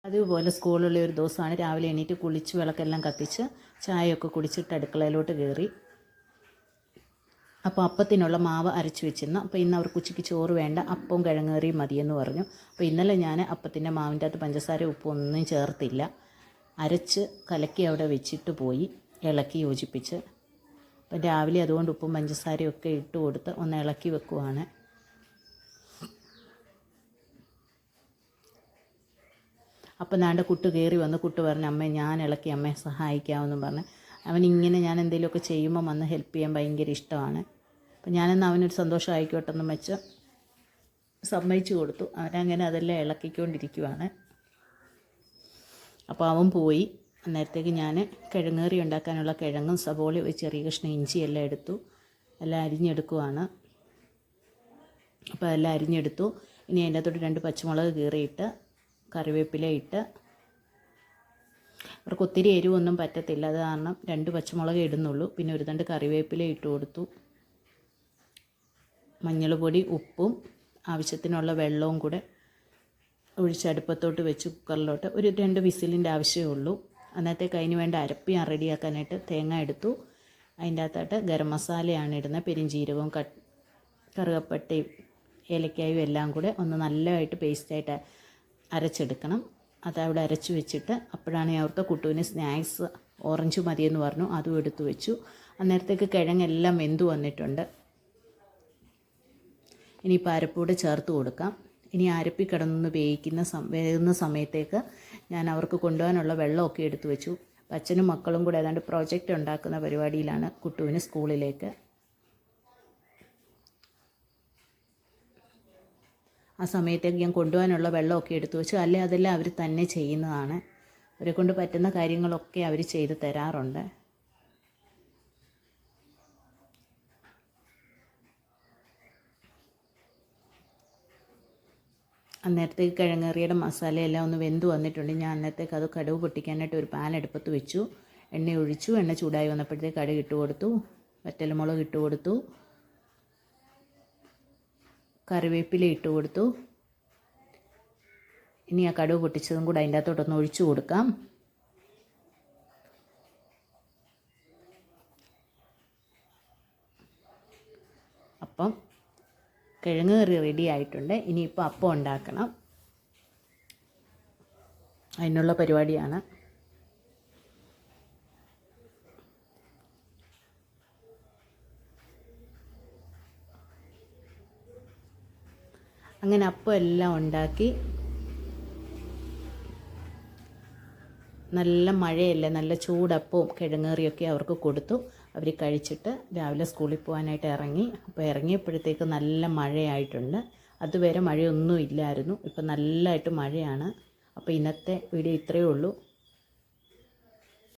അതുപോലെ സ്കൂളിലുള്ള ഒരു ദിവസമാണ്. രാവിലെ എണീറ്റ് കുളിച്ച് വിളക്കെല്ലാം കത്തിച്ച് ചായയൊക്കെ കുടിച്ചിട്ട് അടുക്കളയിലോട്ട് കയറി. അപ്പോൾ അപ്പത്തിനുള്ള മാവ് അരച്ച് വെച്ചിരുന്നു. അപ്പോൾ ഇന്ന് അവർക്ക് ഉച്ചയ്ക്ക് ചോറ് വേണ്ട, അപ്പവും കിഴങ്ങേറിയും മതിയെന്ന് പറഞ്ഞു. അപ്പോൾ ഇന്നലെ ഞാൻ അപ്പത്തിൻ്റെ മാവിൻ്റെ അകത്ത് പഞ്ചസാര ഉപ്പൊന്നും ചേർത്തില്ല, അരച്ച് കലക്കി അവിടെ വെച്ചിട്ട് പോയി, ഇളക്കി യോജിപ്പിച്ച്. അപ്പം രാവിലെ അതുകൊണ്ട് ഉപ്പും പഞ്ചസാരയും ഒക്കെ ഇട്ട് കൊടുത്ത് ഒന്ന് ഇളക്കി വെക്കുവാണ്. അപ്പം നാണ്ട കുട്ട് കയറി വന്ന് കുട്ട് പറഞ്ഞു, അമ്മേ ഞാൻ ഇളക്കി, അമ്മയെ സഹായിക്കാമെന്നും പറഞ്ഞ്. അവനിങ്ങനെ ഞാൻ എന്തെങ്കിലുമൊക്കെ ചെയ്യുമ്പോൾ വന്ന് ഹെൽപ്പ് ചെയ്യാൻ ഭയങ്കര ഇഷ്ടമാണ്. അപ്പം ഞാനെന്ന് അവനൊരു സന്തോഷം ആയിക്കോട്ടെ എന്നും വെച്ച് സമ്മതിച്ചു കൊടുത്തു. അവനങ്ങനെ അതെല്ലാം ഇളക്കിക്കൊണ്ടിരിക്കുവാണ്. അപ്പോൾ അവൻ പോയി. അന്നേരത്തേക്ക് ഞാൻ കിഴങ്ങേറി ഉണ്ടാക്കാനുള്ള കിഴങ്ങും സബോളയും ഒരു ചെറിയ കഷ്ണം ഇഞ്ചിയെല്ലാം എടുത്തു, എല്ലാം അരിഞ്ഞെടുക്കുവാണ്. അപ്പോൾ അതെല്ലാം അരിഞ്ഞെടുത്തു. ഇനി അതിൻ്റെ അകത്തോട്ട് 2 പച്ചമുളക് കീറിയിട്ട് കറിവേപ്പില ഇട്ട്, അവർക്ക് ഒത്തിരി എരിവൊന്നും പറ്റത്തില്ല, അത് കാരണം 2 പച്ചമുളക് ഇടുന്നുള്ളൂ. പിന്നെ ഒരു തണ്ട് കറിവേപ്പില ഇട്ട് കൊടുത്തു. മഞ്ഞൾ പൊടി, ഉപ്പും ആവശ്യത്തിനുള്ള വെള്ളവും കൂടെ ഒഴിച്ച് അടുപ്പത്തോട്ട് വെച്ച് കുക്കറിലോട്ട് ഒരു 2 വിസിലിൻ്റെ ആവശ്യമേ ഉള്ളൂ. അന്നത്തേക്ക് അതിന് വേണ്ട അരപ്പ് ഞാൻ റെഡിയാക്കാനായിട്ട് തേങ്ങ എടുത്തു. അതിൻ്റെ അകത്തോട്ട് ഗരം മസാലയാണ് ഇടുന്നത്, പെരിഞ്ചീരകവും കറുകപ്പട്ടയും ഏലക്കായും എല്ലാം കൂടെ ഒന്ന് നല്ലതായിട്ട് പേസ്റ്റായിട്ട് അരച്ചെടുക്കണം. അതവിടെ അരച്ച് വെച്ചിട്ട്, അപ്പോഴാണ് അവർക്ക് കുട്ടുവിന് സ്നാക്സ് ഓറഞ്ച് മതിയെന്ന് പറഞ്ഞു, അതും എടുത്തു വെച്ചു. അന്നേരത്തേക്ക് കിഴങ്ങെല്ലാം വെന്തു വന്നിട്ടുണ്ട്. ഇനിയിപ്പോൾ അരപ്പൂടെ ചേർത്ത് കൊടുക്കാം. ഇനി അരപ്പി കിടന്നൊന്ന് വേകുന്ന സമയത്തേക്ക് ഞാൻ അവർക്ക് കൊണ്ടുപോകാനുള്ള വെള്ളമൊക്കെ എടുത്തു വെച്ചു. അച്ഛനും മക്കളും കൂടെ ഏതാണ്ട് പ്രോജക്റ്റ് ഉണ്ടാക്കുന്ന പരിപാടിയിലാണ് കുട്ടുവിന് സ്കൂളിലേക്ക്. ആ സമയത്തേക്ക് ഞാൻ കൊണ്ടുപോകാനുള്ള വെള്ളമൊക്കെ എടുത്തു വെച്ചു. അല്ലേ അതെല്ലാം അവർ തന്നെ ചെയ്യുന്നതാണ്. അവരെ കൊണ്ട് പറ്റുന്ന കാര്യങ്ങളൊക്കെ അവർ ചെയ്ത് തരാറുണ്ട്. അന്നേരത്തേക്ക് കിഴങ്ങേറിയുടെ മസാലയെല്ലാം ഒന്ന് വെന്ത് വന്നിട്ടുണ്ട്. ഞാൻ അന്നേരത്തേക്ക് അത് കടുക് പൊട്ടിക്കാനായിട്ട് ഒരു പാൻ അടുപ്പത്ത് വെച്ചു. എണ്ണ ഒഴിച്ചു. എണ്ണ ചൂടായി വന്നപ്പോഴത്തേക്ക് കടുക് ഇട്ട് കൊടുത്തു, വറ്റൽമുളക് ഇട്ട് കൊടുത്തു, കറിവേപ്പില ഇട്ട് കൊടുത്തു. ഇനി ആ കടുക് പൊട്ടിച്ചതും കൂടെ അതിൻ്റെ അകത്തോട്ടൊന്ന് ഒഴിച്ചു കൊടുക്കാം. അപ്പം കിഴങ്ങ് കറി റെഡി ആയിട്ടുണ്ട്. ഇനിയിപ്പോൾ അപ്പം ഉണ്ടാക്കണം, അതിനുള്ള പരിപാടിയാണ്. അങ്ങനെ അപ്പം എല്ലാം ഉണ്ടാക്കി. നല്ല മഴയല്ലേ, നല്ല ചൂടപ്പവും കിഴങ്ങേറിയൊക്കെ അവർക്ക് കൊടുത്തു. അവർ കഴിച്ചിട്ട് രാവിലെ സ്കൂളിൽ പോകാനായിട്ട് ഇറങ്ങി. അപ്പോൾ ഇറങ്ങിയപ്പോഴത്തേക്ക് നല്ല മഴയായിട്ടുണ്ട്. അതുവരെ മഴയൊന്നും ഇല്ലായിരുന്നു, ഇപ്പം നല്ലതായിട്ട് മഴയാണ്. അപ്പോൾ ഇന്നത്തെ വീഡിയോ ഇത്രയേ ഉള്ളൂ.